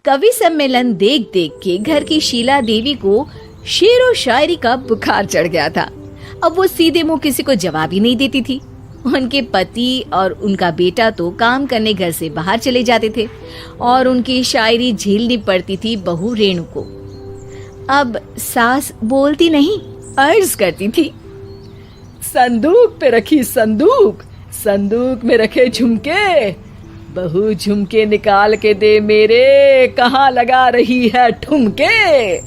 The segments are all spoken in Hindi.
कवि सम्मेलन देख देख के घर की शीला देवी को शेरो शायरी का बुखार चढ़ गया था। अब वो सीधे मुंह किसी को जवाब ही नहीं देती थी। उनके पति और उनका बेटा तो काम करने घर से बाहर चले जाते थे और उनकी शायरी झेलनी पड़ती थी बहू रेणु को। अब सास बोलती नहीं, अर्ज करती थी, संदूक पे रखी संदूक, संदूक में रखे झुमके, बहू झुमके निकाल के दे मेरे, कहाँ लगा रही है ठुमके।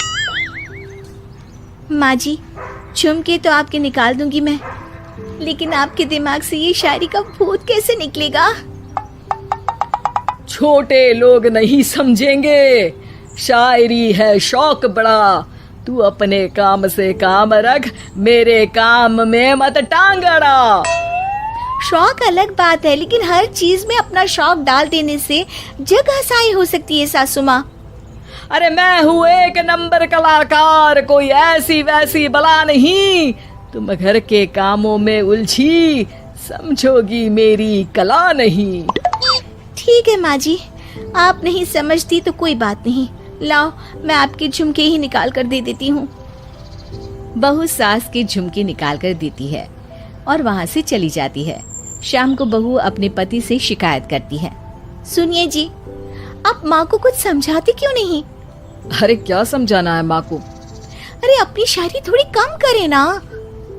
माँ जी, झुमके तो आपके निकाल दूंगी मैं, लेकिन आपके दिमाग से ये शायरी का भूत कैसे निकलेगा? छोटे लोग नहीं समझेंगे, शायरी है शौक बड़ा, तू अपने काम से काम रख, मेरे काम में मत टांग अड़ा। शौक अलग बात है, लेकिन हर चीज में अपना शौक डाल देने से जग हसाई हो सकती है सासू माँ। अरे मैं हूँ एक नंबर कलाकार, कोई ऐसी वैसी बला नहीं, तुम घर के कामों में उलझी, समझोगी मेरी कला नहीं। ठीक है माँ जी, आप नहीं समझती तो कोई बात नहीं, लाओ मैं आपके झुमके ही निकाल कर दे देती हूँ। बहू सास के झुमके निकाल कर देती है और वहाँ से चली जाती है। शाम को बहू अपने पति से शिकायत करती है, सुनिए जी, आप माँ को कुछ समझाते क्यों नहीं? अरे क्या समझाना है माँ को? अरे अपनी शायरी थोड़ी कम करे ना।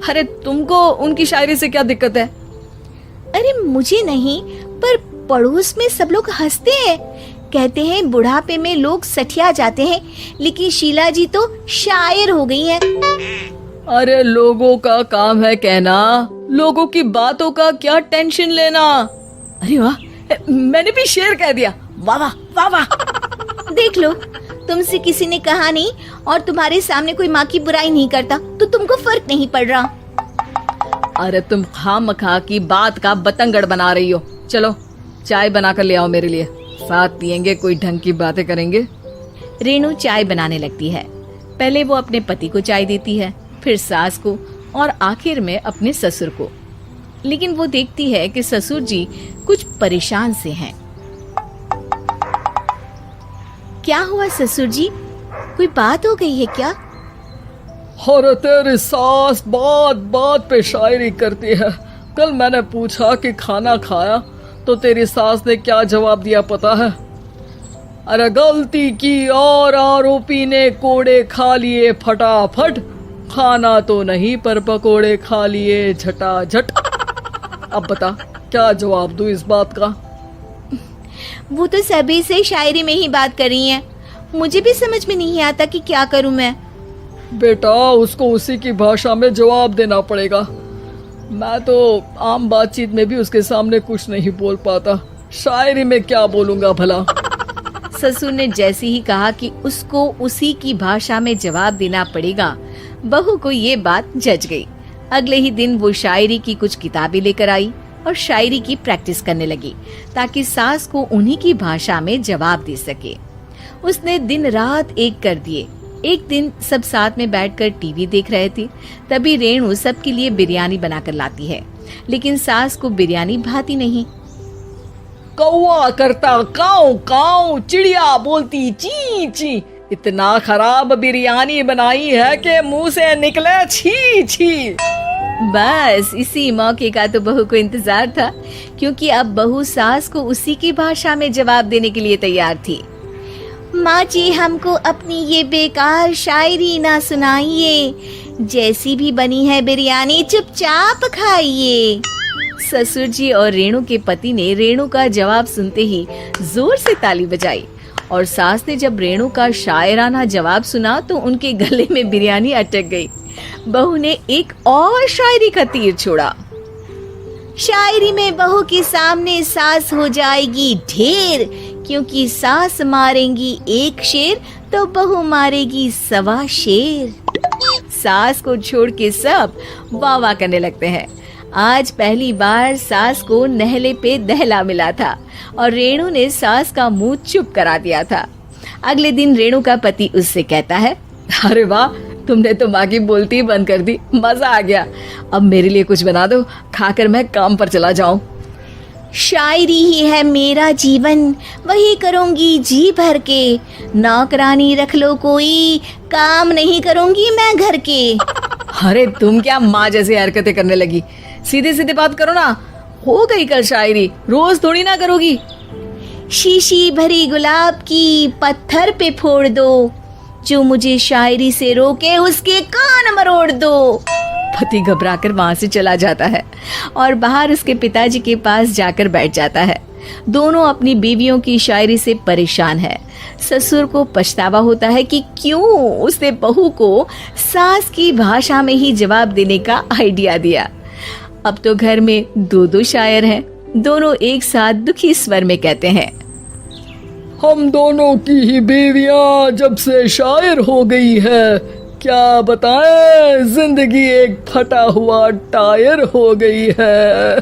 अरे तुमको उनकी शायरी से क्या दिक्कत है? अरे मुझे नहीं, पर पड़ोस में सब लोग हंसते हैं, कहते हैं बुढ़ापे में लोग सठिया जाते हैं, लेकिन शीला जी तो शायर हो गई हैं। अरे लोगों का काम है कहना, लोगों की बातों का क्या टेंशन लेना। अरे वाह, मैंने भी शेर कह दिया, वाह वाह वाह वाह। देख लो, तुमसे किसी ने कहा नहीं और तुम्हारे सामने कोई माँ की बुराई नहीं करता तो तुमको फर्क नहीं पड़ रहा। अरे तुम खामखा की बात का बतंगड़ बना रही हो। चलो चाय बना कर ले आओ मेरे लिए, साथ पियेंगे, कोई ढंग की बातें करेंगे। रेणु चाय बनाने लगती है। पहले वो अपने पति को चाय देती है, फिर सास को और आखिर में अपने ससुर को। लेकिन वो देखती है कि ससुर जी कुछ परेशान से हैं। क्या हुआ ससुर जी, कोई बात हो गई है क्या? अरे तेरी सास बात बात पे शायरी करती है। कल मैंने पूछा कि खाना खाया तो तेरी सास ने क्या जवाब दिया पता है? अरे गलती की और आरोपी ने कोड़े खा लिए फटाफट, खाना तो नहीं पर पकोड़े खा लिए झटाझट। अब बता क्या जवाब दूं इस बात का? वो तो सभी से शायरी में ही बात कर रही हैं, मुझे भी समझ में नहीं आता कि क्या करूं मैं। बेटा उसको उसी की भाषा में जवाब देना पड़ेगा। मैं तो आम बातचीत में भी उसके सामने कुछ नहीं बोल पाता, शायरी में क्या बोलूंगा भला। ससुर ने जैसे ही कहा कि उसको उसी की भाषा में जवाब देना पड़ेगा, बहू को ये बात जच गई। अगले ही दिन वो शायरी की कुछ किताबें लेकर आई और शायरी की प्रैक्टिस करने लगी ताकि सास को उन्हीं की भाषा में जवाब दे सके। उसने दिन रात एक कर दिए। एक दिन सब साथ में बैठकर टीवी देख रहे थे, तभी रेणु सबके लिए बिरयानी बनाकर लाती है, लेकिन सास को बिरयानी भाती नहीं। कौवा करता काऊ काऊ, चिड़िया बोलती ची ची, इतना खराब बिरयानी बनाई है कि मुंह से निकले छी छी। बस इसी मौके का तो बहू को इंतजार था, क्योंकि अब बहू सास को उसी की भाषा में जवाब देने के लिए तैयार थी। माँ जी, हमको अपनी ये बेकार शायरी ना सुनाइए, जैसी भी बनी है बिरयानी चुपचाप खाइए। ससुर जी और रेणु के पति ने रेणु का जवाब सुनते ही जोर से ताली बजाई और सास ने जब रेणु का शायराना जवाब सुना तो उनके गले में बिरयानी अटक गई। बहू ने एक और शायरी का तीर छोड़ा। शायरी में बहू के सामने सास हो जाएगी ढेर, क्योंकि सास मारेंगी एक शेर तो बहू मारेगी 1.25 शेर। सास को छोड़ के सब वाह वाह करने लगते हैं। आज पहली बार सास को नहले पे दहला मिला था और रेणु ने सास का मुंह चुप करा दिया था। अगले दिन रेणु का पति उससे कहता है, अरे वाह, तुमने तो माँ की बोलती बंद कर दी, मजा आ गया। अब मेरे लिए कुछ बना दो, खाकर मैं काम पर चला जाऊं। शायरी ही है मेरा जीवन, वही करूंगी जी भर के। नौकरानी रख लो कोई, काम नहीं करूंगी मैं घर के। अरे तुम क्या माँ जैसी हरकतें करने लगी, सीधे सीधे बात करो ना। हो गई कल शायरी, रोज थोड़ी ना करोगी। शीशी भरी गुलाब की पत्थर पे फोड़ दो, जो मुझे शायरी से रोके उसके कान मरोड़ दो। पति घबराकर वहां से चला जाता है और बाहर उसके पिताजी के पास जाकर बैठ जाता है। दोनों अपनी बीवियों की शायरी से परेशान है। ससुर को पछतावा होता है कि क्यों उसने बहू को सास की भाषा में ही जवाब देने का आइडिया दिया। अब तो घर में दो दो शायर हैं। दोनों एक साथ दुखी स्वर में कहते हैं, हम दोनों की ही बीवियां जब से शायर हो गई है, क्या बताएं, जिंदगी एक फटा हुआ टायर हो गई है।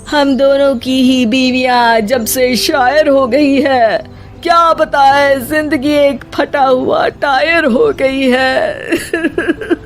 हम दोनों की ही बीवियां जब से शायर हो गई है, क्या बताए जिंदगी एक फटा हुआ टायर हो गई है।